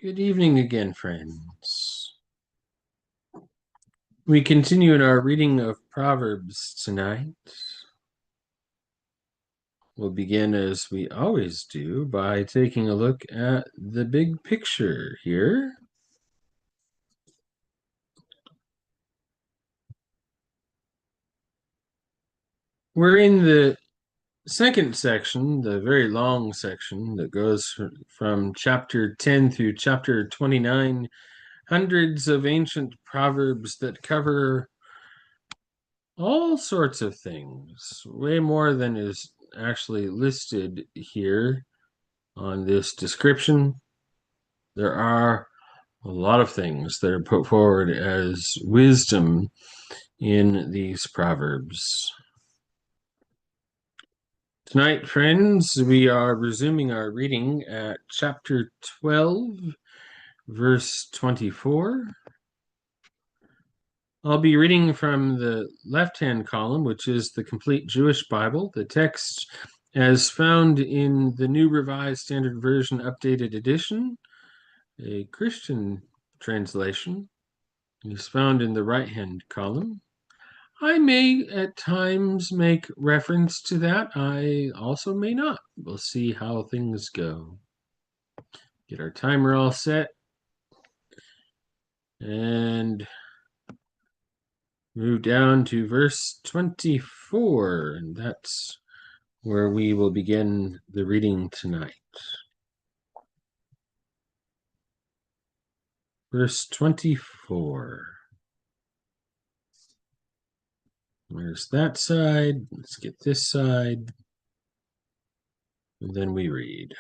Good evening again, friends. We continue in our reading of Proverbs tonight. We'll begin, as we always do, by taking a look at the big picture here. We're in the second section, the very long section that goes from chapter 10 through chapter 29, hundreds of ancient proverbs that cover all sorts of things, way more than is actually listed here on this description. There are a lot of things that are put forward as wisdom in these proverbs. Tonight, friends, we are resuming our reading at chapter 12, verse 24. I'll be reading from the left-hand column, which is the Complete Jewish Bible. The text, as found in the New Revised Standard Version Updated Edition, a Christian translation, is found in the right-hand column. I may at times make reference to that. I also may not. We'll see how things go. Get our timer all set. And move down to verse 24, and that's where we will begin the reading tonight. Verse 24. There's that side. Let's get this side. And then we read.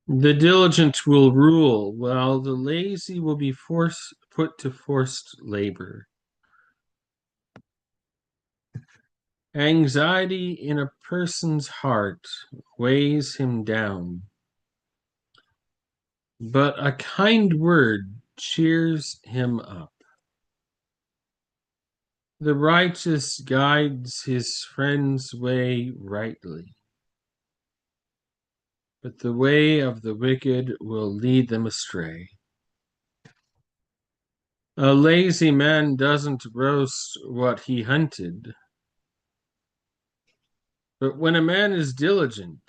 The diligent will rule, while the lazy will be put to forced labor. Anxiety in a person's heart weighs him down, but a kind word cheers him up. The righteous guides his friend's way rightly, but the way of the wicked will lead them astray. A lazy man doesn't roast what he hunted, but when a man is diligent,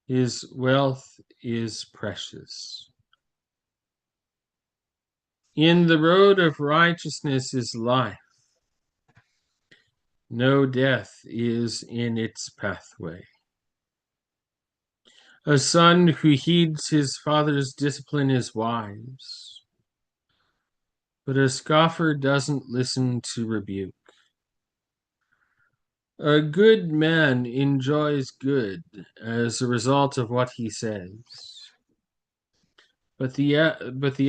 his wealth is precious. In the road of righteousness is life. No death is in its pathway. A son who heeds his father's discipline is wise, but a scoffer doesn't listen to rebuke. A good man enjoys good as a result of what he says, but the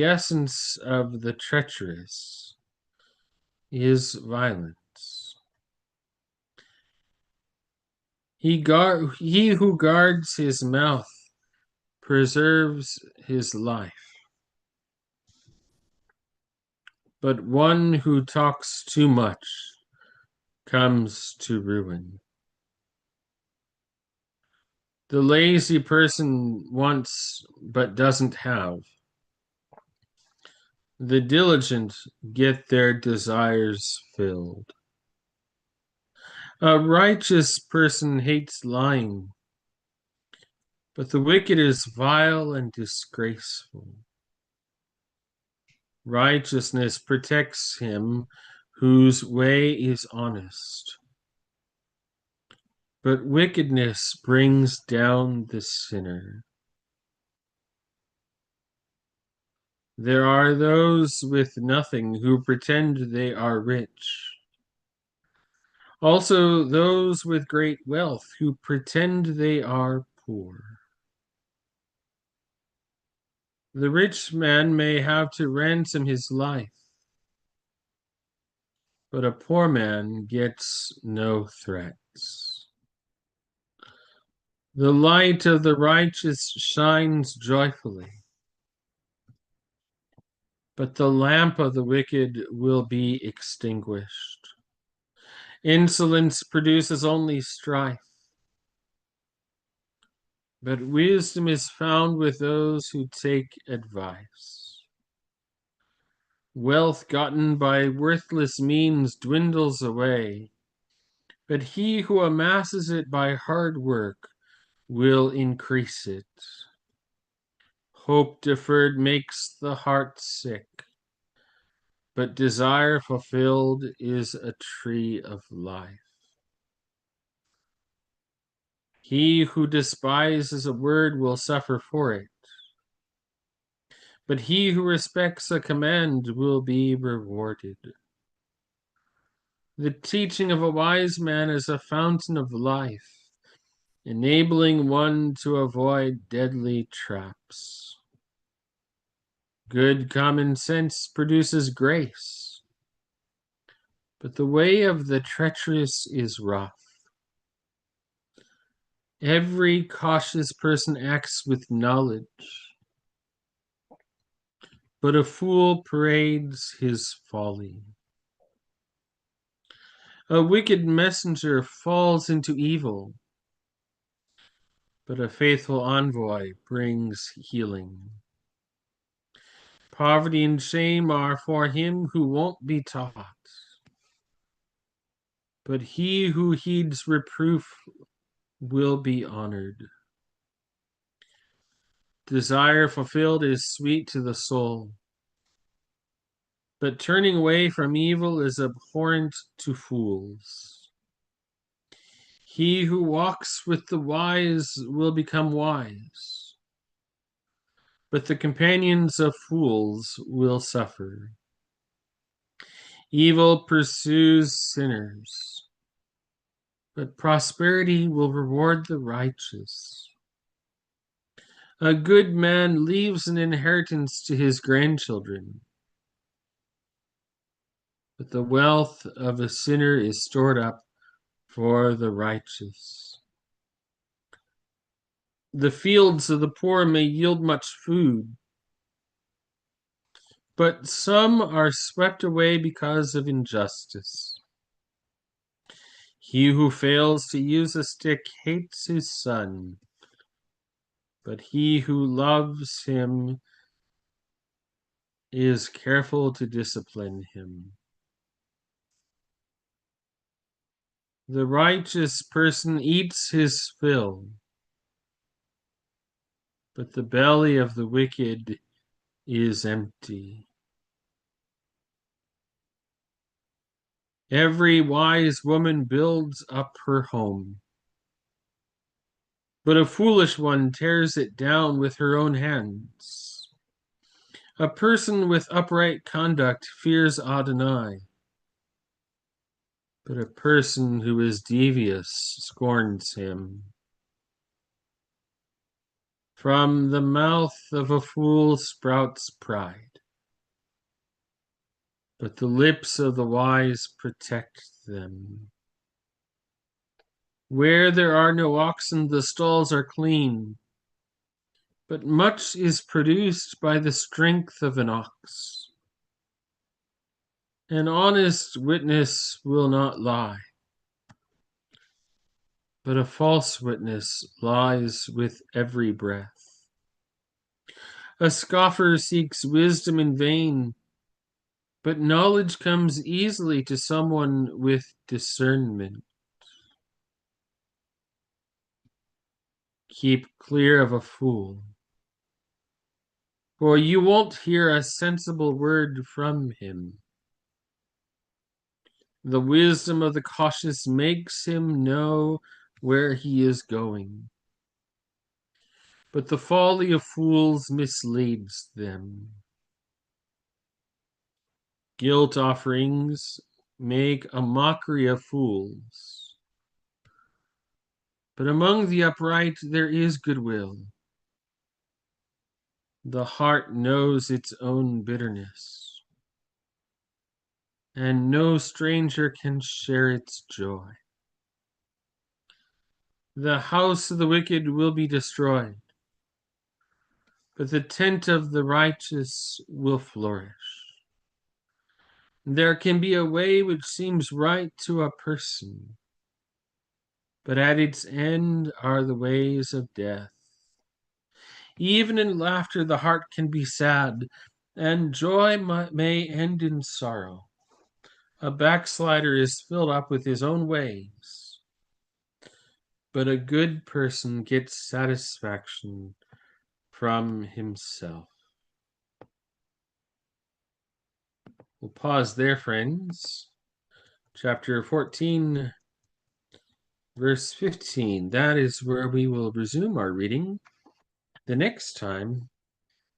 essence of the treacherous is violence. He who guards his mouth preserves his life, but one who talks too much comes to ruin. The lazy person wants but doesn't have. The diligent get their desires filled. A righteous person hates lying, but the wicked is vile and disgraceful. Righteousness protects him whose way is honest, but wickedness brings down the sinner. There are those with nothing who pretend they are rich. Also, those with great wealth who pretend they are poor. The rich man may have to ransom his life, but a poor man gets no threats. The light of the righteous shines joyfully, but the lamp of the wicked will be extinguished. Insolence produces only strife, but wisdom is found with those who take advice. Wealth gotten by worthless means dwindles away, but he who amasses it by hard work will increase it. Hope deferred makes the heart sick, but desire fulfilled is a tree of life. He who despises a word will suffer for it, but he who respects a command will be rewarded. The teaching of a wise man is a fountain of life, enabling one to avoid deadly traps. Good common sense produces grace, but the way of the treacherous is rough. Every cautious person acts with knowledge, but a fool parades his folly. A wicked messenger falls into evil, but a faithful envoy brings healing. Poverty and shame are for him who won't be taught, but he who heeds reproof will be honored. Desire fulfilled is sweet to the soul, but turning away from evil is abhorrent to fools. He who walks with the wise will become wise, but the companions of fools will suffer. Evil pursues sinners, but prosperity will reward the righteous. A good man leaves an inheritance to his grandchildren, but the wealth of a sinner is stored up for the righteous. The fields of the poor may yield much food, but some are swept away because of injustice. He who fails to use a stick hates his son, but he who loves him is careful to discipline him. The righteous person eats his fill, but the belly of the wicked is empty. Every wise woman builds up her home, but a foolish one tears it down with her own hands. A person with upright conduct fears Adonai, but a person who is devious scorns him. From the mouth of a fool sprouts pride, but the lips of the wise protect them. Where there are no oxen, the stalls are clean, but much is produced by the strength of an ox. An honest witness will not lie, but a false witness lies with every breath. A scoffer seeks wisdom in vain, but knowledge comes easily to someone with discernment. Keep clear of a fool, for you won't hear a sensible word from him. The wisdom of the cautious makes him know where he is going, but the folly of fools misleads them. Guilt offerings make a mockery of fools, but among the upright there is goodwill. The heart knows its own bitterness, and no stranger can share its joy. The house of the wicked will be destroyed, but the tent of the righteous will flourish. There can be a way which seems right to a person, but at its end are the ways of death. Even in laughter, the heart can be sad, and joy may end in sorrow. A backslider is filled up with his own ways, but a good person gets satisfaction from himself. We'll pause there, friends. Chapter 14, verse 15. That is where we will resume our reading the next time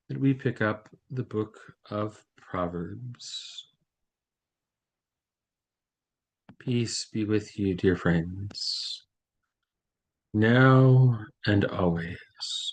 that we pick up the book of Proverbs. Peace be with you, dear friends, now and always.